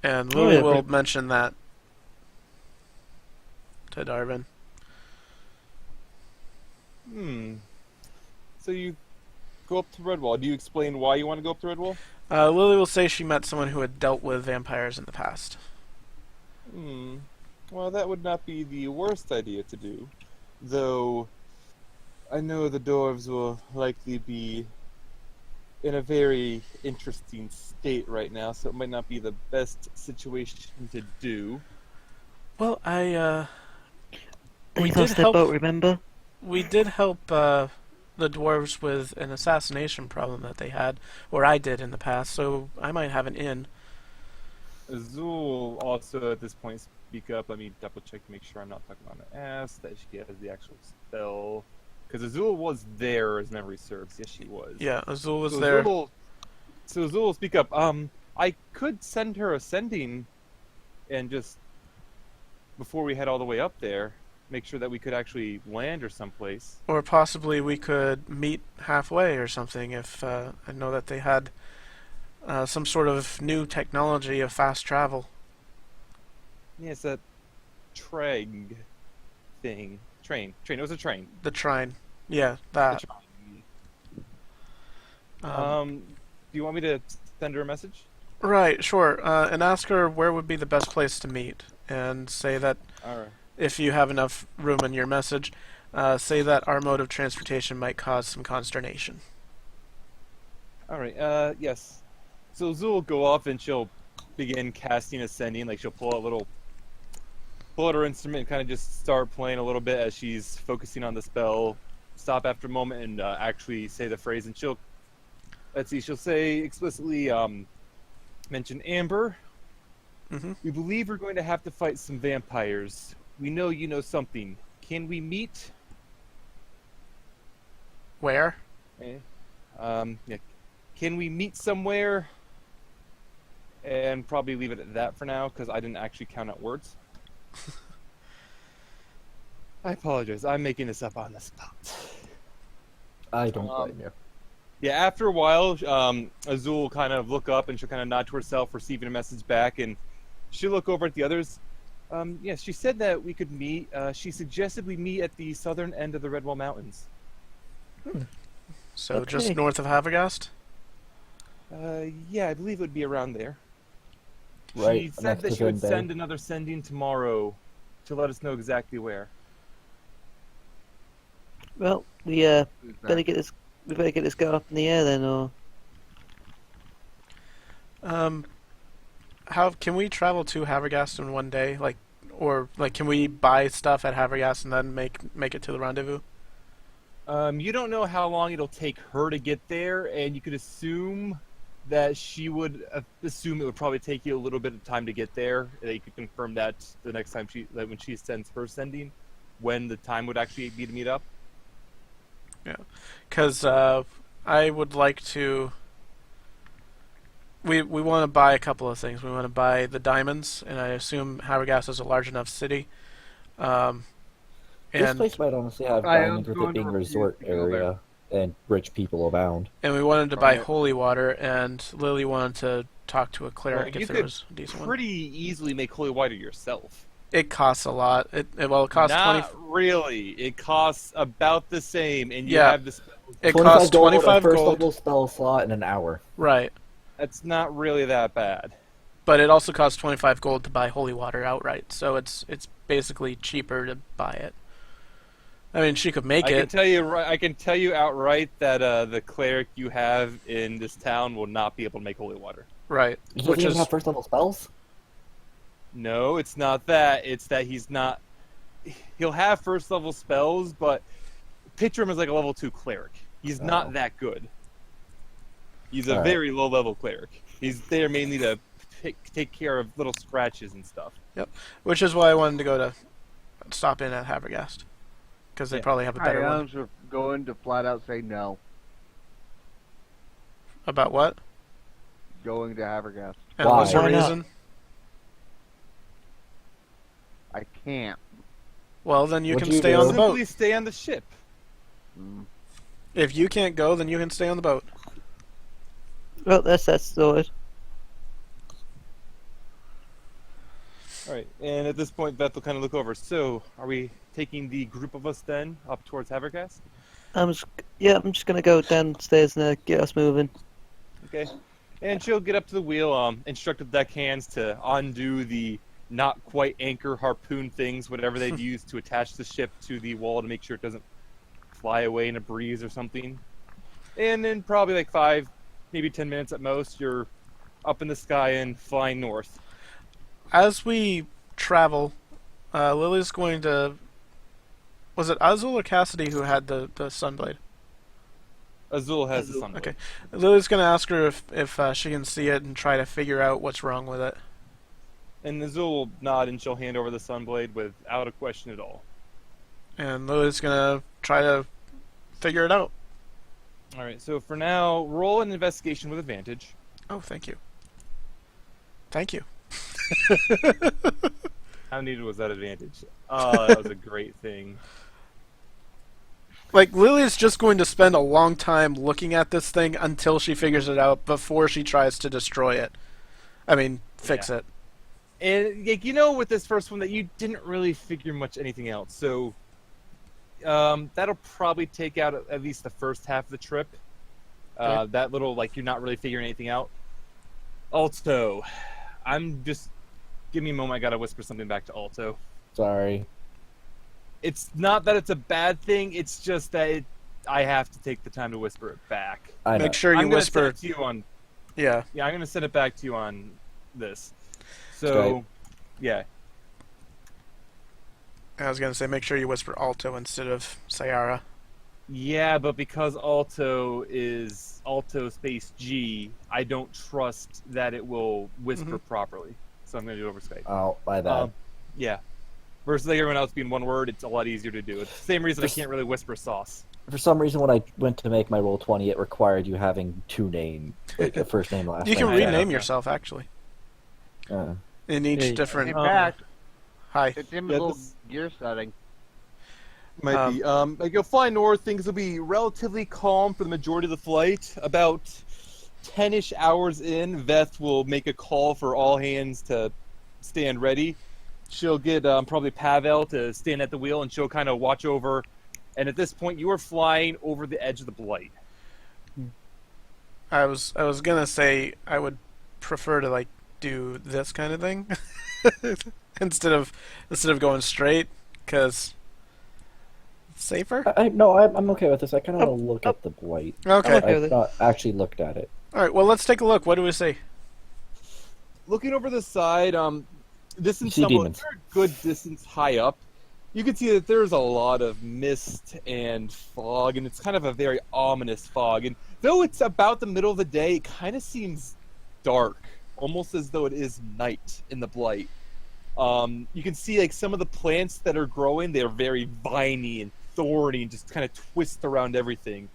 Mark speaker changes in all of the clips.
Speaker 1: And
Speaker 2: Oh
Speaker 1: Lily
Speaker 2: yeah,
Speaker 1: will mention that to Darwin.
Speaker 3: Hmm. So you go up to Redwall. Do you explain why you want to go up to Redwall?
Speaker 1: Lily will say she met someone who had dealt with vampires in the past.
Speaker 3: Hmm. Well, that would not be the worst idea to do. Though, I know the dwarves will likely be in a very interesting state right now, so it might not be the best situation to do.
Speaker 1: Well,
Speaker 2: they
Speaker 1: we did
Speaker 2: lost their
Speaker 1: help.
Speaker 2: boat. Remember?
Speaker 1: We did help the dwarves with an assassination problem that they had, or I did in the past. So I might have an in.
Speaker 3: Azul also at this point speak up. Let me double check to make sure I'm not talking on the ass, that she has the actual spell. Because Azul was there, as memory serves. Yes, she was.
Speaker 1: Yeah, Azul was
Speaker 3: So
Speaker 1: there.
Speaker 3: Azul will speak up. I could send her a sending and just, before we head all the way up there, make sure that we could actually land or someplace.
Speaker 1: Or possibly we could meet halfway or something if I know that they had some sort of new technology of fast travel.
Speaker 3: Yeah, it's that Treg thing. Train. It was a train.
Speaker 1: The Trine. Yeah,
Speaker 3: The
Speaker 1: that.
Speaker 3: train.
Speaker 1: Um,
Speaker 3: Do you want me to send her a message?
Speaker 1: right, sure. And ask her where would be the best place to meet. And say that
Speaker 3: Alright.
Speaker 1: if you have enough room in your message, say that our mode of transportation might cause some consternation.
Speaker 3: Alright, yes. So Azul will go off and she'll begin casting Ascending, like she'll pull out her instrument and kind of just start playing a little bit as she's focusing on the spell. Stop after a moment and actually say the phrase, and she'll say explicitly, mention Amber.
Speaker 1: Mm-hmm.
Speaker 3: We believe we're going to have to fight some vampires. We know you know something. Can we meet?
Speaker 1: Where?
Speaker 3: Okay. Yeah. Can we meet somewhere? And probably leave it at that for now, because I didn't actually count out words. I apologize. I'm making this up on the spot.
Speaker 4: I don't blame you.
Speaker 3: Yeah, after a while, Azul will kind of look up and she'll kind of nod to herself, receiving a message back, and she'll look over at the others. Yes, she said that we could meet. She suggested we meet at the southern end of the Redwall Mountains.
Speaker 1: So
Speaker 2: Okay.
Speaker 1: just north of Havergast?
Speaker 3: Yeah, I believe it would be around there.
Speaker 4: Right,
Speaker 3: She said
Speaker 4: next
Speaker 3: that
Speaker 4: to
Speaker 3: she would
Speaker 4: Zen Bay.
Speaker 3: send another sending tomorrow to let us know exactly where.
Speaker 2: Well, we better get this. We better get this guy up in the air then, or
Speaker 1: How can we travel to Havergast in one day? Can we buy stuff at Havergast and then make it to the rendezvous?
Speaker 3: You don't know how long it'll take her to get there, and you could assume that she would assume it would probably take you a little bit of time to get there. That you could confirm that the next time when she sends her sending, when the time would actually be to meet up.
Speaker 1: Yeah, because I would like to. We want to buy a couple of things. We want to buy the diamonds, and I assume Havergast is a large enough city.
Speaker 4: This
Speaker 1: And
Speaker 4: place might honestly have
Speaker 5: I am
Speaker 4: diamonds with it
Speaker 5: going to
Speaker 4: being a
Speaker 5: refuse
Speaker 4: resort
Speaker 5: to go there.
Speaker 4: area and rich people abound.
Speaker 1: we wanted to buy
Speaker 3: Right.
Speaker 1: holy water, and Lily wanted to talk to a
Speaker 3: Well,
Speaker 1: cleric
Speaker 3: you
Speaker 1: if there
Speaker 3: could
Speaker 1: was a decent one.
Speaker 3: pretty easily make holy water yourself.
Speaker 1: It costs a lot. It costs
Speaker 3: Not
Speaker 1: 20.
Speaker 3: really. It costs about the same, and you
Speaker 1: Yeah.
Speaker 3: have the spells.
Speaker 1: It
Speaker 4: 25
Speaker 1: costs
Speaker 4: gold,
Speaker 1: 25
Speaker 4: a first
Speaker 1: gold.
Speaker 4: level spell slot in an hour.
Speaker 1: Right.
Speaker 3: That's not really that bad.
Speaker 1: But it also costs 25 gold to buy holy water outright, so it's basically cheaper to buy it. I mean, she could make
Speaker 3: I can
Speaker 1: it.
Speaker 3: tell you, I can tell you outright that the cleric you have in this town will not be able to make holy water.
Speaker 1: Right.
Speaker 4: He doesn't
Speaker 1: Which
Speaker 4: even
Speaker 1: is
Speaker 4: have first level spells?
Speaker 3: No, it's not that. It's that he's not. He'll have first level spells, but picture him as like a level 2 cleric. He's
Speaker 4: Oh.
Speaker 3: not that good. He's a
Speaker 4: Alright.
Speaker 3: very low level cleric. He's there mainly to take care of little scratches and stuff.
Speaker 1: which is why I wanted to go to stop in at Havergast, because they
Speaker 3: Yeah.
Speaker 1: probably have a
Speaker 5: I
Speaker 1: better one.
Speaker 5: am just going to flat out say no.
Speaker 1: About what?
Speaker 5: Going to Havergast.
Speaker 1: And what's
Speaker 4: Why?
Speaker 1: the
Speaker 2: Why not?
Speaker 1: reason?
Speaker 5: I can't.
Speaker 1: Well, then you
Speaker 4: What'd
Speaker 1: can
Speaker 4: you
Speaker 1: stay
Speaker 4: do?
Speaker 1: on the boat.
Speaker 3: Simply stay on the ship.
Speaker 5: Mm.
Speaker 1: If you can't go, then you can stay on the boat.
Speaker 2: well, that's sorted.
Speaker 3: All right, and at this point, Beth will kind of look over. So, are we taking the group of us then up towards Havercast?
Speaker 2: I'm just gonna go downstairs and get us moving.
Speaker 3: Okay. And she'll get up to the wheel, instruct the deckhands to undo the not quite anchor harpoon things, whatever they've used to attach the ship to the wall to make sure it doesn't fly away in a breeze or something. And then probably like 5, maybe 10 minutes at most, you're up in the sky and flying north.
Speaker 1: As we travel, Lily's going to... Was it Azul or Cassidy who had the Sunblade?
Speaker 3: Azul has the
Speaker 2: Azul.
Speaker 3: sunblade.
Speaker 1: Okay. Lily's going to ask her if she can see it and try to figure out what's wrong with it.
Speaker 3: And Azul will nod and she'll hand over the sunblade without a question at all.
Speaker 1: And Lily's going to try to figure it out.
Speaker 3: All right, so for now, roll an investigation with advantage.
Speaker 1: Oh, thank you. Thank you.
Speaker 3: How needed was that advantage? Oh, that was a great thing.
Speaker 1: Like, Lily's just going to spend a long time looking at this thing until she figures it out before she tries to destroy it. I mean, fix it.
Speaker 3: And like, with this first one that you didn't really figure much anything else, so that'll probably take out at least the first half of the trip.
Speaker 1: Okay.
Speaker 3: That little like you're not really figuring anything out. Alto, give me a moment. I gotta whisper something back to Alto.
Speaker 4: Sorry.
Speaker 3: It's not that it's a bad thing. It's just that I have to take the time to whisper it back.
Speaker 4: I know.
Speaker 1: Make sure you
Speaker 3: I'm gonna
Speaker 1: whisper.
Speaker 3: send it to you on.
Speaker 1: Yeah.
Speaker 3: Yeah, I'm gonna send it back to you on this. So,
Speaker 4: Okay.
Speaker 3: yeah.
Speaker 1: I was going to say, make sure you whisper Alto instead of Sayara.
Speaker 3: Yeah, but because Alto is Alto space G, I don't trust that it will whisper properly. So I'm going to do it over Skype.
Speaker 4: Oh, my bad.
Speaker 3: Yeah. Versus like everyone else being one word, it's a lot easier to do. It's the same reason I can't really whisper sauce.
Speaker 4: For some reason, when I went to make my roll 20, it required you having 2 names, like a first name, last
Speaker 1: You
Speaker 4: name.
Speaker 1: can
Speaker 3: Yeah.
Speaker 1: rename yourself, actually. In each
Speaker 2: Yeah.
Speaker 1: different...
Speaker 5: In fact,
Speaker 1: Hi.
Speaker 5: it's in
Speaker 3: Yeah,
Speaker 5: the little
Speaker 3: this-
Speaker 5: gear setting.
Speaker 3: Might be. Like you'll fly north, things will be relatively calm for the majority of the flight. About 10-ish hours in, Veth will make a call for all hands to stand ready. She'll get probably Pavel to stand at the wheel, and she'll kind of watch over. And at this point, you are flying over the edge of the Blight.
Speaker 1: I was gonna say I would prefer to like do this kind of thing instead of going straight, because it's safer.
Speaker 4: No, I'm okay with this. I kind of want to look at the blight.
Speaker 1: Okay.
Speaker 2: Okay with
Speaker 4: I've
Speaker 2: it.
Speaker 4: not actually looked at it.
Speaker 1: All right. Well, let's take a look. What do we see?
Speaker 3: Looking over the side, this is
Speaker 4: See
Speaker 3: somewhat
Speaker 4: demons.
Speaker 3: a good distance high up. You can see that there's a lot of mist and fog, and it's kind of a very ominous fog. And though it's about the middle of the day, it kind of seems dark, almost as though it is night in the Blight. You can see like some of the plants that are growing, they're very viney and thorny and just kind of twist around everything.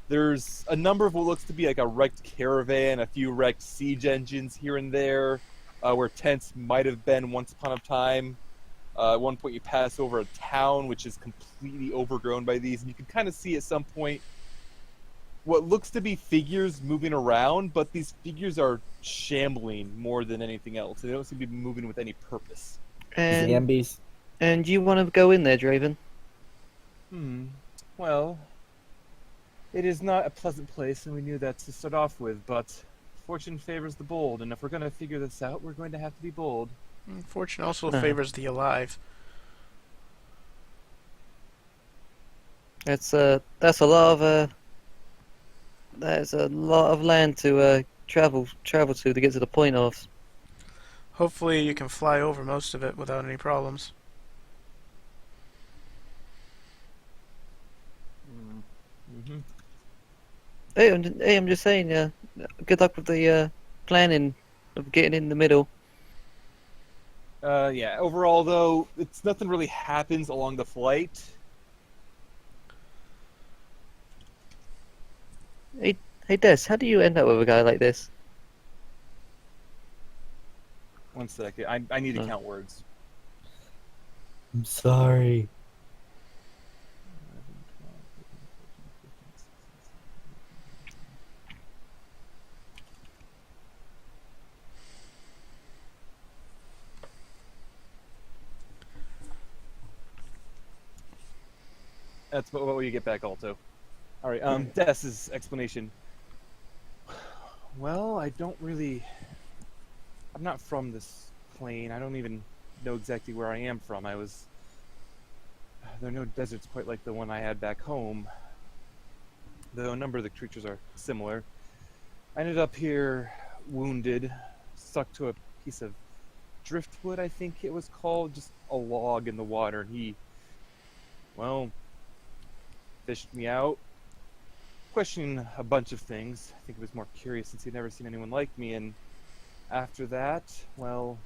Speaker 3: There's a number of what looks to be like a wrecked caravan, a few wrecked siege engines here and there, where tents might have been once upon a time. At one point you pass over a town which is completely overgrown by these, and you can kind of see at some point what looks to be figures moving around, but these figures are shambling more than anything else. They don't seem to be moving with any purpose.
Speaker 2: And
Speaker 4: Zambies.
Speaker 2: you want to go in there, Draven?
Speaker 3: Well, it is not a pleasant place, and we knew that to start off with, but fortune favors the bold, and if we're going to figure this out, we're going to have to be bold.
Speaker 1: Fortune also
Speaker 2: Uh-huh.
Speaker 1: favors the alive.
Speaker 2: That's a lot of that's a lot of land to travel to get to the point of.
Speaker 1: Hopefully, you can fly over most of it without any problems.
Speaker 3: Mm-hmm.
Speaker 2: Hey, I'm just saying. Good luck with the planning of getting in the middle.
Speaker 3: Yeah, overall, though, it's nothing really happens along the flight.
Speaker 2: Hey, Des, how do you end up with a guy like this?
Speaker 3: One second. I need to
Speaker 2: Oh.
Speaker 3: count words.
Speaker 4: I'm sorry.
Speaker 3: That's what you get back, Alto. All right. Des's explanation. Well, I don't really. I'm not from this plane. I don't even know exactly where I am from. There are no deserts quite like the one I had back home, though a number of the creatures are similar. I ended up here wounded, stuck to a piece of driftwood, I think it was called, just a log in the water, and he, well, fished me out, questioning a bunch of things. I think he was more curious since he'd never seen anyone like me, and after that, well,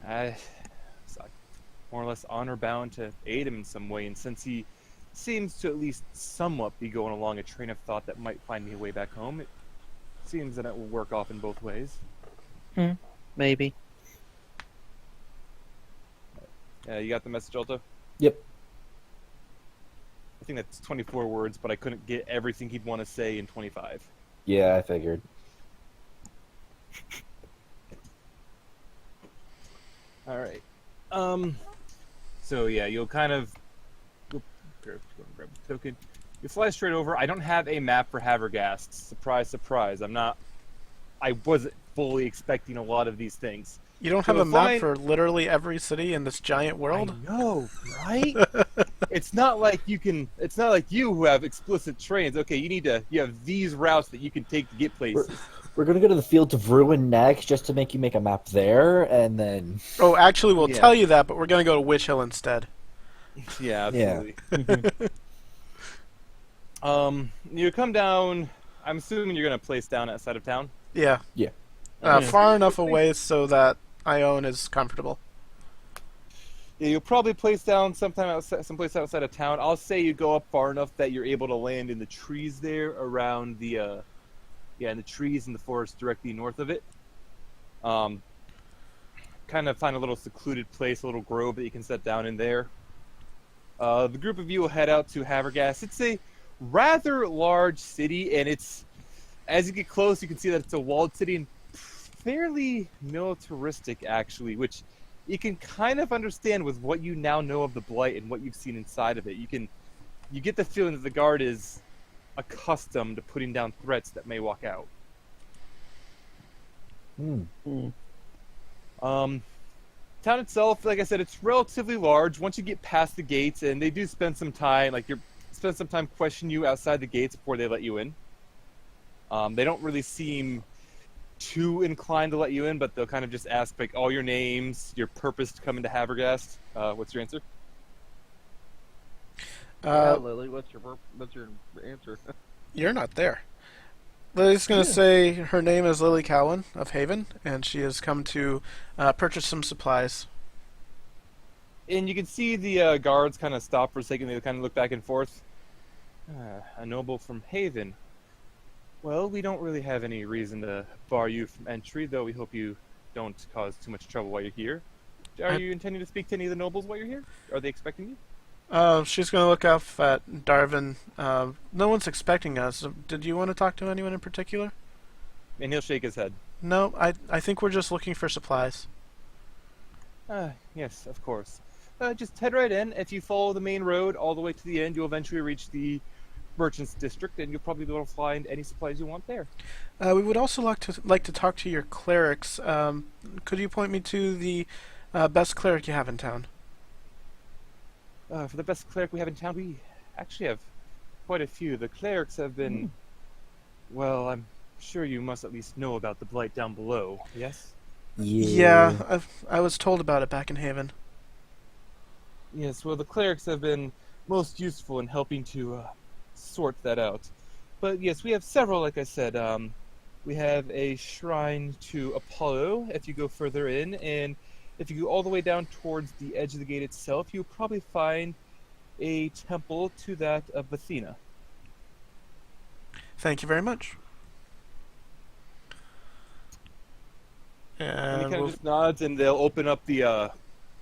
Speaker 3: I was more or less honor-bound to aid him in some way, and since he seems to at least somewhat be going along a train of thought that might find me a way back home, it seems that it will work off in both ways.
Speaker 2: Maybe.
Speaker 3: You got the message, Alto?
Speaker 4: Yep.
Speaker 3: I think that's 24 words, but I couldn't get everything he'd want to say in 25.
Speaker 4: Yeah, I figured.
Speaker 3: All right. So yeah, you'll kind of grab the token. You fly straight over. I don't have a map for Havergast. Surprise, surprise. I wasn't fully expecting a lot of these things.
Speaker 1: You don't
Speaker 3: So
Speaker 1: have a
Speaker 3: if
Speaker 1: map
Speaker 3: I-
Speaker 1: for literally every city in this giant world?
Speaker 3: I know, right? It's not like you can. It's not like you who have explicit trains. Okay, you have these routes that you can take to get places.
Speaker 4: We're gonna go to the Fields of Ruin next, just to make you make a map there, and then
Speaker 1: Oh, actually, we'll
Speaker 3: Yeah.
Speaker 1: tell you that, but we're going to go to Witch Hill instead.
Speaker 3: Yeah,
Speaker 4: Yeah.
Speaker 3: absolutely. You come down. I'm assuming you're gonna place down outside of town.
Speaker 1: Yeah.
Speaker 4: Yeah.
Speaker 1: Far enough away so that Ione is comfortable.
Speaker 3: Yeah, you'll probably place down someplace outside of town. I'll say you go up far enough that you're able to land in the trees there around the, in the trees in the forest directly north of it. Kind of find a little secluded place, a little grove that you can set down in there. The group of you will head out to Havergast. It's a rather large city, and as you get close, you can see that it's a walled city and fairly militaristic, actually, which you can kind of understand with what you now know of the Blight and what you've seen inside of it. You get the feeling that the guard is accustomed to putting down threats that may walk out. Town itself, like I said, it's relatively large. Once you get past the gates, and they do spend some time, questioning you outside the gates before they let you in. They don't really seem too inclined to let you in, but they'll kind of just ask like all your names, your purpose to come into Havergast. What's your answer?
Speaker 5: Yeah, Lily, what's your answer?
Speaker 1: You're not there. Lily's going to say her name is Lily Cowan of Haven, and she has come to purchase some supplies.
Speaker 3: And you can see the guards kind of stop for a second. They kind of look back and forth. A noble from Haven. Well, we don't really have any reason to bar you from entry, though we hope you don't cause too much trouble while you're here. Are you intending to speak to any of the nobles while you're here? Are they expecting you?
Speaker 1: She's going to look up at Darvin. No one's expecting us. Did you want to talk to anyone in particular?
Speaker 3: And he'll shake his head.
Speaker 1: No, I think we're just looking for supplies.
Speaker 3: Yes, of course. Just head right in. If you follow the main road all the way to the end, you'll eventually reach the Merchants District, and you'll probably be able to find any supplies you want there.
Speaker 1: We would also like to talk to your clerics. Could you point me to the best cleric you have in town?
Speaker 3: For the best cleric we have in town, we actually have quite a few. The clerics have been... Well, I'm sure you must at least know about the Blight down below, yes?
Speaker 1: Yeah, I was told about it back in Haven.
Speaker 3: Yes, well, the clerics have been most useful in helping to sort that out. But yes, we have several, like I said. We have a shrine to Apollo if you go further in, and if you go all the way down towards the edge of the gate itself, you'll probably find a temple to that of Athena.
Speaker 1: Thank you very much.
Speaker 3: And he kind of just nods, and they'll open up the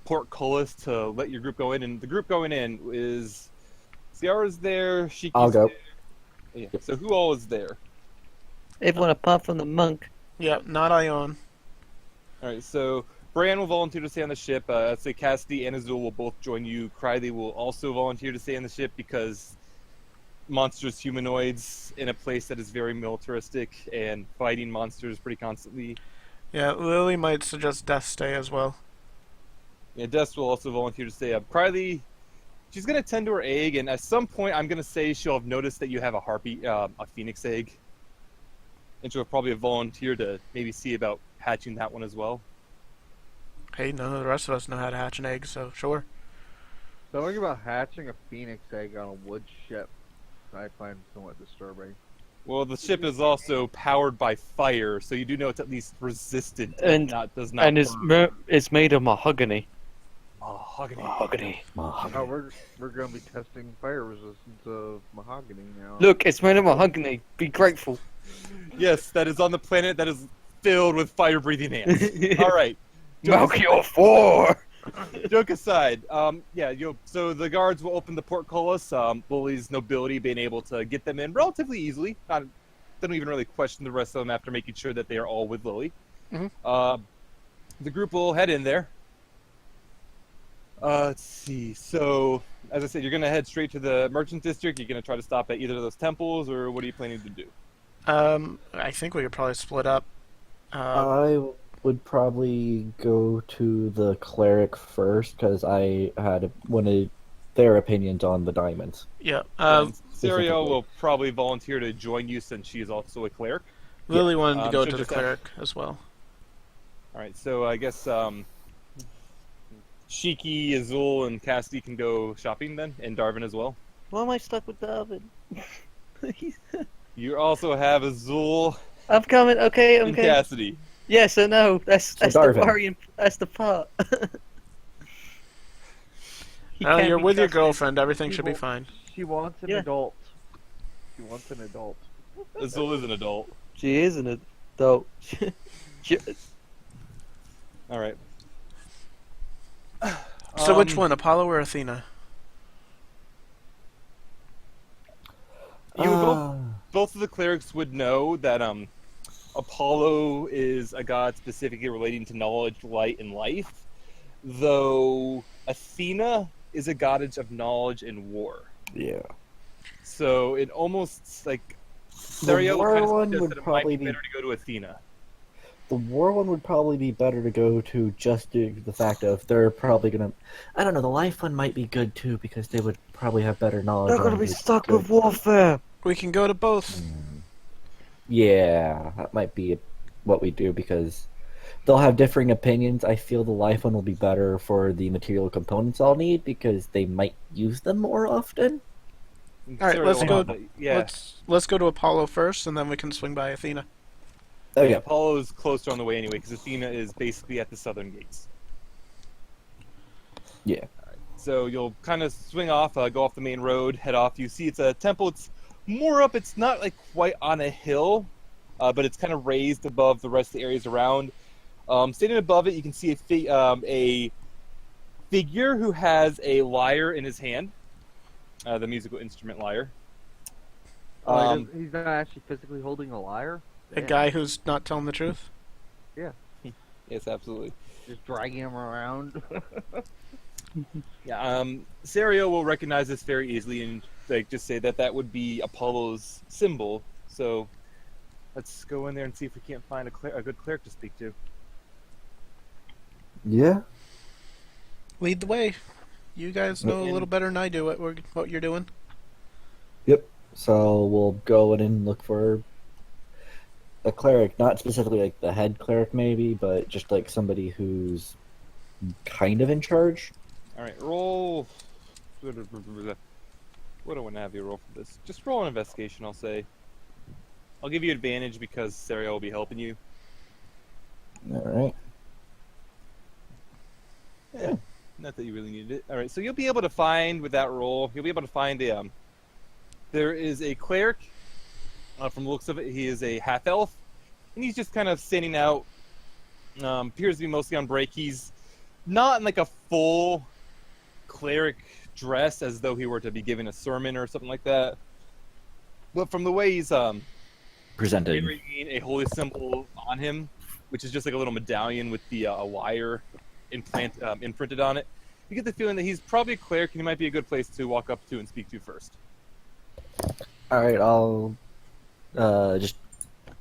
Speaker 3: portcullis to let your group go in. And the group going in is Sayara's there, Shiki's
Speaker 4: I'll go.
Speaker 3: there. Yeah. So who all is there?
Speaker 2: Everyone apart from the monk.
Speaker 1: Yeah, not Ione.
Speaker 3: All right. So Bran will volunteer to stay on the ship. Let's say Cassidy and Azul will both join you. Criley will also volunteer to stay on the ship because monstrous humanoids in a place that is very militaristic and fighting monsters pretty constantly.
Speaker 1: Yeah, Lily might suggest Death stay as well.
Speaker 3: Yeah, Des will also volunteer to stay up. Criley, she's going to tend to her egg, and at some point I'm going to say she'll have noticed that you have a phoenix egg. And she'll probably volunteer to maybe see about hatching that one as well.
Speaker 1: Hey, none of the rest of us know how to hatch an egg, so sure.
Speaker 5: Something about hatching a phoenix egg on a wood ship I find somewhat disturbing.
Speaker 3: Well, the ship is also powered by fire, so you do know it's at least resistant
Speaker 2: And-
Speaker 3: does not
Speaker 2: And it's made of mahogany.
Speaker 3: mahogany.
Speaker 2: Mahogany.
Speaker 5: Oh, we're gonna be testing fire resistance of mahogany now.
Speaker 2: Look, it's made of mahogany. Be grateful.
Speaker 3: Yes, that is on the planet that is filled with fire-breathing ants. All right.
Speaker 2: Melchior 4!
Speaker 3: Joke aside, so the guards will open the portcullis. Lily's nobility being able to get them in relatively easily. They don't even really question the rest of them after making sure that they are all with Lily.
Speaker 1: Mhm.
Speaker 3: The group will head in there. Let's see. So, as I said, you're going to head straight to the merchant district. You're going to try to stop at either of those temples, or what are you planning to do?
Speaker 1: I think we could probably split up.
Speaker 4: I would probably go to the cleric first because I had wanted their opinions on the diamonds.
Speaker 1: Yeah.
Speaker 3: And Serial
Speaker 4: specifically.
Speaker 3: will probably volunteer to join you since she is also a cleric.
Speaker 1: Lily wanted to go
Speaker 3: so
Speaker 1: to the
Speaker 3: just
Speaker 1: cleric as well.
Speaker 3: All right, so I guess Shiki, Azul, and Cassidy can go shopping then, and Darvin as well.
Speaker 2: Why am I stuck with Darwin?
Speaker 3: You also have Azul
Speaker 2: I'm coming. Okay,
Speaker 3: and
Speaker 2: okay.
Speaker 3: Cassidy.
Speaker 2: Yes, I know. That's the
Speaker 4: Darvin.
Speaker 2: worrying. That's the part. He
Speaker 1: Now
Speaker 2: can't
Speaker 1: you're
Speaker 2: be
Speaker 1: with your
Speaker 2: trusted.
Speaker 1: girlfriend. Everything should be
Speaker 5: People-
Speaker 1: fine.
Speaker 5: She wants an
Speaker 2: Yeah.
Speaker 5: adult. She wants an adult.
Speaker 3: Azul is an adult.
Speaker 2: She isn't it, though.
Speaker 3: All right.
Speaker 1: So which one, Apollo or Athena?
Speaker 3: You both of the clerics would know that Apollo is a god specifically relating to knowledge, light, and life, though Athena is a goddess of knowledge and war.
Speaker 4: Yeah.
Speaker 3: So it almost like
Speaker 4: The
Speaker 3: Dario
Speaker 4: war
Speaker 3: kind of
Speaker 4: one
Speaker 3: suggests
Speaker 4: would
Speaker 3: that it might
Speaker 4: probably
Speaker 3: be
Speaker 4: be
Speaker 3: better to go to Athena.
Speaker 4: the war one would probably be better to go to just due to the fact of they're probably gonna. I don't know. The life one might be good too because they would probably have better knowledge.
Speaker 2: They're gonna
Speaker 4: on
Speaker 2: be
Speaker 4: the
Speaker 2: stuck
Speaker 4: good-
Speaker 2: with warfare.
Speaker 1: We can go to both.
Speaker 4: Yeah, that might be what we do because they'll have differing opinions. I feel the life one will be better for the material components I'll need because they might use them more often.
Speaker 1: All right, let's
Speaker 3: Serial-
Speaker 1: go.
Speaker 3: Yeah,
Speaker 1: Let's go to Apollo first, and then we can swing by Athena.
Speaker 4: Oh
Speaker 3: yeah.
Speaker 4: yeah.
Speaker 3: Apollo is closer on the way anyway because Athena is basically at the southern gates.
Speaker 4: Yeah.
Speaker 3: So you'll kind of swing off, go off the main road, head off. You see it's a temple. It's more up. It's not like quite on a hill, but it's kind of raised above the rest of the areas around. Standing above it, you can see a figure who has a lyre in his hand, the musical instrument lyre.
Speaker 5: He's not actually physically holding a lyre.
Speaker 1: A guy who's not telling the truth.
Speaker 3: Yes, absolutely.
Speaker 5: Just dragging him around.
Speaker 3: Yeah. Sario will recognize this very easily and just say that would be Apollo's symbol. So let's go in there and see if we can't find a good cleric to speak to.
Speaker 4: Yeah.
Speaker 1: Lead the way. You guys know a little better than I do what you're doing.
Speaker 4: Yep. So we'll go in and look for a cleric, not specifically like the head cleric maybe, but just like somebody who's kind of in charge.
Speaker 3: All right, roll. What do I want to have you roll for this? Just roll an investigation, I'll say. I'll give you advantage because Sario will be helping you.
Speaker 4: All right.
Speaker 3: Yeah. Not that you really needed it. All right, so you'll be able to find with that roll. You'll be able to find there is a cleric. From the looks of it, he is a half elf, and he's just kind of standing out. Appears to be mostly on break. He's not in like a full cleric dress, as though he were to be giving a sermon or something like that. But from the way he's
Speaker 4: Presented.
Speaker 3: carrying a holy symbol on him, which is just like a little medallion with the a wire imprinted on it. You get the feeling that he's probably a cleric, and he might be a good place to walk up to and speak to first.
Speaker 4: All right, I'll just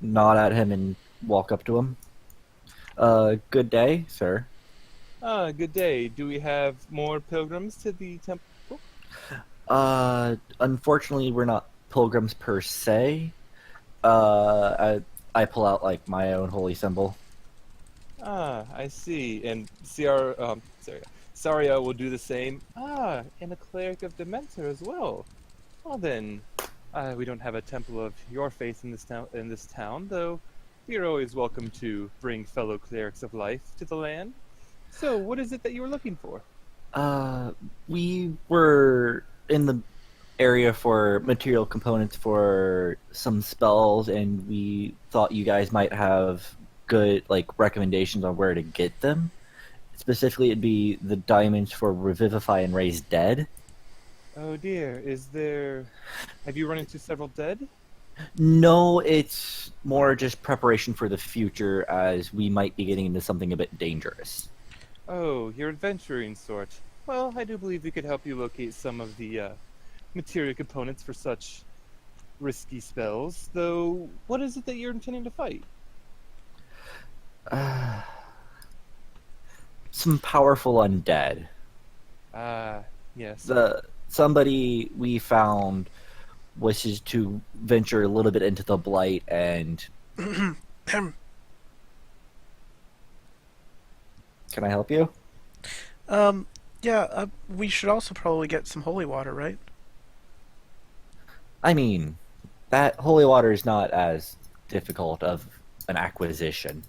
Speaker 4: nod at him and walk up to him. Good day, sir.
Speaker 3: Good day. Do we have more pilgrims to the temple?
Speaker 4: Unfortunately, we're not pilgrims per se. I pull out like my own holy symbol.
Speaker 3: I see. And Saria will do the same. And a cleric of Dementor as well. Well then, we don't have a temple of your faith in this town, though you're always welcome to bring fellow clerics of life to the land. So, what is it that you were looking for?
Speaker 4: We were in the area for material components for some spells, and we thought you guys might have good like recommendations on where to get them. Specifically, it'd be the diamonds for revivify and raise dead.
Speaker 3: Oh dear, have you run into several dead?
Speaker 4: No, it's more just preparation for the future, as we might be getting into something a bit dangerous.
Speaker 3: Oh, you're adventuring sort. Well, I do believe we could help you locate some of the material components for such risky spells. Though, what is it that you're intending to fight?
Speaker 4: Some powerful undead.
Speaker 3: Yes.
Speaker 4: Somebody we found wishes to venture a little bit into the blight and... Can I help you?
Speaker 1: Yeah, we should also probably get some holy water, right?
Speaker 4: I mean, that holy water is not as difficult of an acquisition.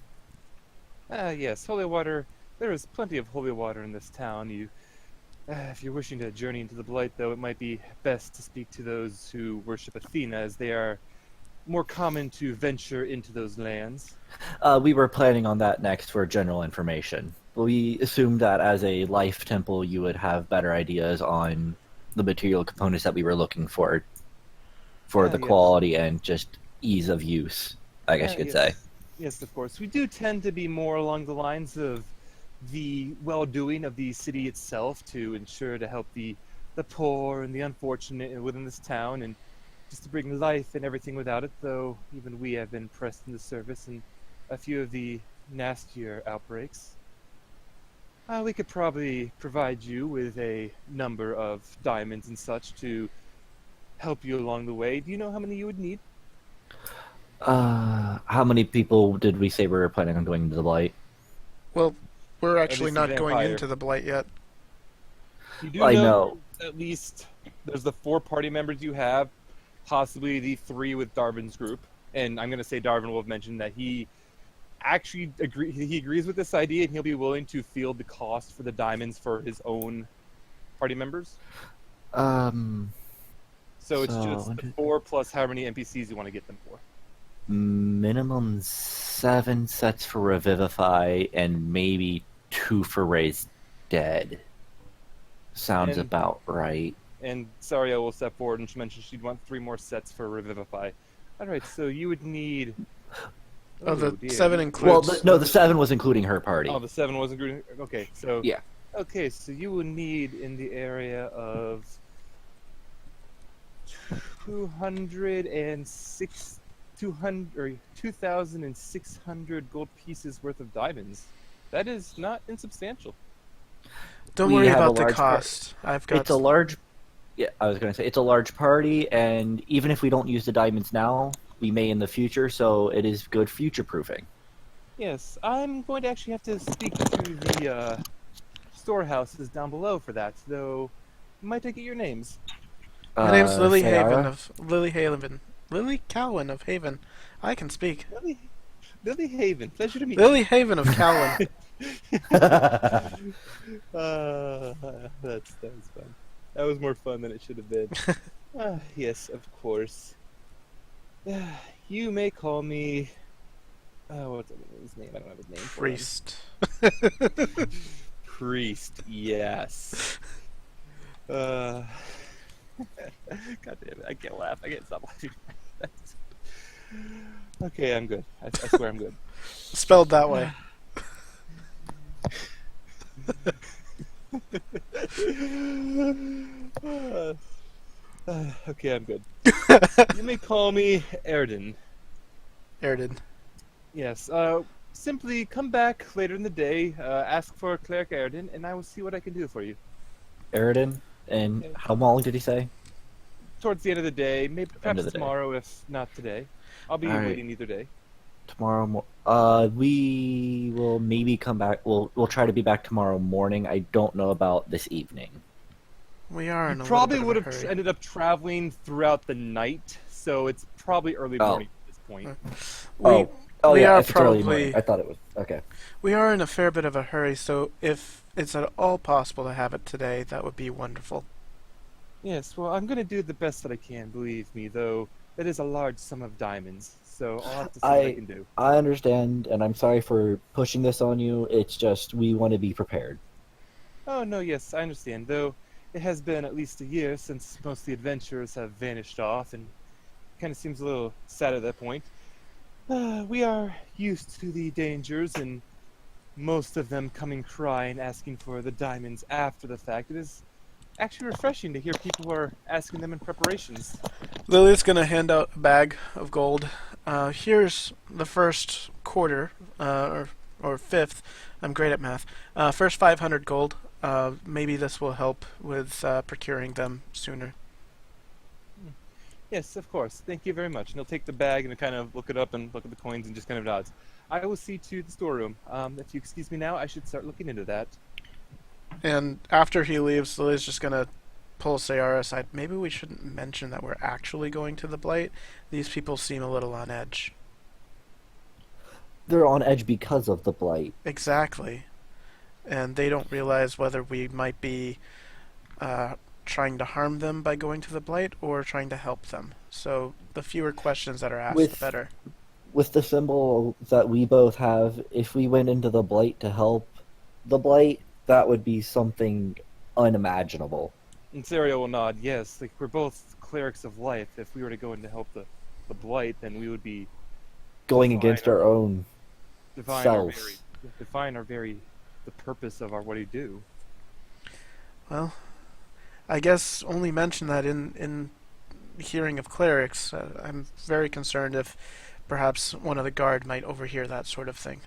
Speaker 3: Yes, holy water. There is plenty of holy water in this town. If you're wishing to journey into the Blight, though, it might be best to speak to those who worship Athena, as they are more common to venture into those lands.
Speaker 4: We were planning on that next for general information. We assumed that as a life temple, you would have better ideas on the material components that we were looking for the
Speaker 3: Yes.
Speaker 4: quality and just ease of use, I guess you could say.
Speaker 3: Yes, of course. We do tend to be more along the lines of the well-doing of the city itself to ensure to help the poor and the unfortunate within this town, and just to bring life and everything without it, though even we have been pressed in the service in a few of the nastier outbreaks. We could probably provide you with a number of diamonds and such to help you along the way. Do you know how many you would need?
Speaker 4: How many people did we say we were planning on going into the Blight?
Speaker 1: Well, we're actually
Speaker 3: least the
Speaker 1: not going
Speaker 3: vampire.
Speaker 1: into the blight yet.
Speaker 3: You do
Speaker 4: I
Speaker 3: know
Speaker 4: know.
Speaker 3: at least there's the 4 party members you have, possibly the 3 with Darvin's group, and I'm going to say Darvin will have mentioned that he actually agrees with this idea, and he'll be willing to field the cost for the diamonds for his own party members. So it's just the 4 plus how many NPCs you want to get them for.
Speaker 4: Minimum 7 sets for Revivify and maybe 2 for Raise Dead. Sounds
Speaker 3: And-
Speaker 4: about right.
Speaker 3: And Saria will step forward and she mentioned she'd want 3 more sets for Revivify. Alright, so you would need...
Speaker 1: Oh, the
Speaker 3: dear.
Speaker 1: 7
Speaker 4: Well,
Speaker 1: includes...
Speaker 4: no, the 7 was including her party.
Speaker 3: Oh, the 7 wasn't including... Okay, so...
Speaker 4: Yeah.
Speaker 3: Okay, so you would need in the area of 2,600 gold pieces worth of diamonds. That is not insubstantial.
Speaker 1: Don't
Speaker 4: We
Speaker 1: worry
Speaker 4: have a
Speaker 1: about the
Speaker 4: large
Speaker 1: cost. I've got...
Speaker 4: It's a large... Yeah, I was going to say, it's a large party, and even if we don't use the diamonds now, we may in the future, so it is good future-proofing.
Speaker 3: Yes, I'm going to actually have to speak to the storehouses down below for that, though I might take your names.
Speaker 1: My name's Lily
Speaker 4: Sayara?
Speaker 1: Lily Calwin of Haven. I can speak.
Speaker 3: Lily Haven, pleasure to meet
Speaker 1: Lily Haven of Calwin.
Speaker 3: That was fun. That was more fun than it should have been. Yes, of course. You may call me... what's his name? I don't have his name. for him.
Speaker 1: Priest.
Speaker 3: Priest, yes. God damn it, I can't laugh. I can't stop laughing. Okay, I'm good. I swear I'm good.
Speaker 1: Spelled that way.
Speaker 3: Okay, I'm good. You may call me Erden.
Speaker 1: Erden.
Speaker 3: Yes, simply come back later in the day, ask for Cleric Erden, and I will see what I can do for you.
Speaker 4: Eridan, and
Speaker 3: Okay.
Speaker 4: how long did he say?
Speaker 3: Towards the end of the day, maybe
Speaker 4: End
Speaker 3: perhaps
Speaker 4: of the day.
Speaker 3: tomorrow, if not today. I'll be
Speaker 4: All right.
Speaker 3: waiting either day.
Speaker 4: Tomorrow we will maybe come back. We'll try to be back tomorrow morning. I don't know about this evening.
Speaker 1: We are
Speaker 3: You
Speaker 1: in a
Speaker 3: probably
Speaker 1: little
Speaker 3: would
Speaker 1: bit of a
Speaker 3: have
Speaker 1: hurry.
Speaker 3: ended up traveling throughout the night, so it's probably early
Speaker 4: Oh.
Speaker 3: morning at this point.
Speaker 4: Oh
Speaker 1: We
Speaker 4: yeah,
Speaker 1: are
Speaker 4: if it's early morning.
Speaker 1: probably
Speaker 4: I thought it was okay.
Speaker 1: we are in a fair bit of a hurry, so if it's at all possible to have it today, that would be wonderful.
Speaker 3: Yes, well, I'm going to do the best that I can, believe me, though it is a large sum of diamonds, so I'll have to see what I can do.
Speaker 4: I understand, and I'm sorry for pushing this on you. It's just we want to be prepared.
Speaker 3: Oh, no, yes, I understand, though it has been at least a year since most of the adventurers have vanished off, and it kind of seems a little sad at that point. We are used to the dangers, and most of them coming crying, asking for the diamonds after the fact. It is actually refreshing to hear people who are asking them in preparations.
Speaker 1: Lily's gonna hand out a bag of gold. Here's the first quarter, or fifth. I'm great at math. First 500 gold. Maybe this will help with procuring them sooner.
Speaker 3: Yes, of course. Thank you very much. And he'll take the bag and kind of look it up and look at the coins and just kind of nods. I will see to the storeroom. If you excuse me now, I should start looking into that.
Speaker 1: And after he leaves, Lily's just gonna pull Sayara aside. Maybe we shouldn't mention that we're actually going to the Blight. These people seem a little on edge.
Speaker 4: They're on edge because of the blight.
Speaker 1: Exactly. And they don't realize whether we might be trying to harm them by going to the Blight or trying to help them. So the fewer questions that are asked, the better.
Speaker 4: With the symbol that we both have, if we went into the blight to help the blight, that would be something unimaginable.
Speaker 3: And Saria will nod. Yes, like we're both clerics of life. If we were to go in to help the Blight, then we would be
Speaker 4: Going
Speaker 3: Define
Speaker 4: against our own selves.
Speaker 3: define our very the purpose of our what we do.
Speaker 1: Well, I guess only mention that in hearing of clerics. I'm very concerned if perhaps one of the guard might overhear that sort of thing.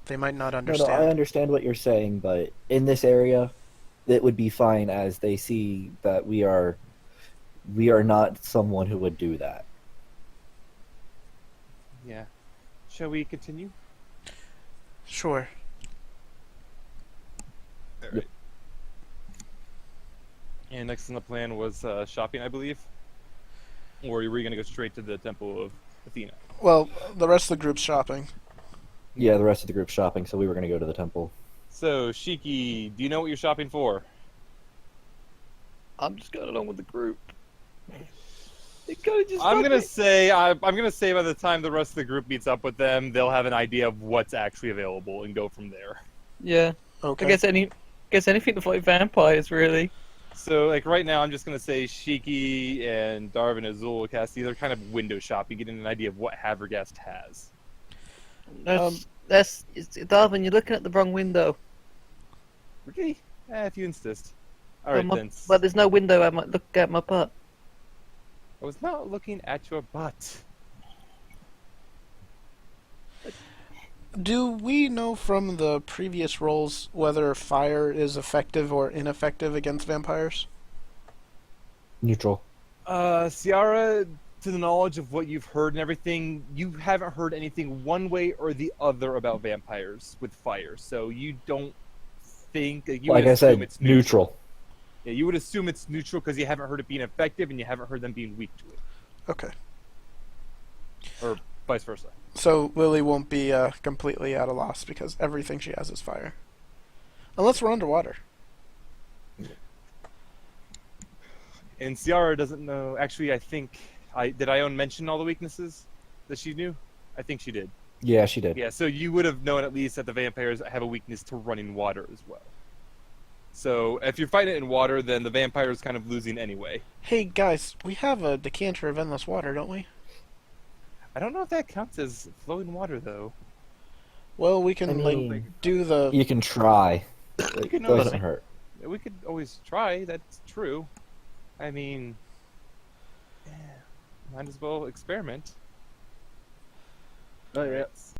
Speaker 1: They might not
Speaker 4: No,
Speaker 1: understand.
Speaker 4: I understand what you're saying, but in this area, it would be fine as they see that we are not someone who would do that.
Speaker 3: Yeah. Shall we continue?
Speaker 1: Sure.
Speaker 3: Alright. And next on the plan was shopping, I believe? Or were you going to go straight to the Temple of Athena?
Speaker 1: Well, the rest of the group's shopping.
Speaker 4: Yeah, the rest of the group's shopping, so we were going to go to the temple.
Speaker 3: So, Shiki, do you know what you're shopping for?
Speaker 2: I'm just going along with the group. It kinda just
Speaker 3: I'm
Speaker 2: got
Speaker 3: gonna
Speaker 2: me.
Speaker 3: say I'm gonna say by the time the rest of the group meets up with them, they'll have an idea of what's actually available and go from there.
Speaker 2: Yeah.
Speaker 1: Okay.
Speaker 2: I guess anything to fight vampires, really.
Speaker 3: So, like right now, I'm just gonna say Shiki and Darvin Azul Cassie, they're kind of window shopping, getting an idea of what Havergast has.
Speaker 2: Darwin, you're looking at the wrong window.
Speaker 3: Okay, if you insist. All right then.
Speaker 2: But there's no window. I might look at my butt.
Speaker 3: I was not looking at your butt.
Speaker 1: Do we know from the previous rolls whether fire is effective or ineffective against vampires?
Speaker 4: Neutral.
Speaker 3: Sayara, to the knowledge of what you've heard and everything, you haven't heard anything one way or the other about vampires with fire. So you don't think you
Speaker 4: Like
Speaker 3: would
Speaker 4: I
Speaker 3: assume
Speaker 4: said,
Speaker 3: it's
Speaker 4: neutral.
Speaker 3: Yeah, you would assume it's neutral because you haven't heard it being effective and you haven't heard them being weak to it,
Speaker 1: Okay.
Speaker 3: or vice versa.
Speaker 1: So Lily won't be completely at a loss because everything she has is fire. Unless we're underwater.
Speaker 3: And Sayara doesn't know. Actually, I think did Ione mention all the weaknesses that she knew? I think she did.
Speaker 4: Yeah, she did.
Speaker 3: Yeah, so you would have known at least that the vampires have a weakness to running water as well. So if you're fighting it in water, then the vampire is kind of losing anyway.
Speaker 1: Hey guys, we have a decanter of endless water, don't we?
Speaker 3: I don't know if that counts as flowing water though.
Speaker 1: Well, we can
Speaker 4: I mean,
Speaker 1: like do the.
Speaker 4: You can try. It
Speaker 3: can always-
Speaker 4: doesn't hurt.
Speaker 3: We could always try. That's true. I mean, might as well experiment.
Speaker 5: Oh yeah.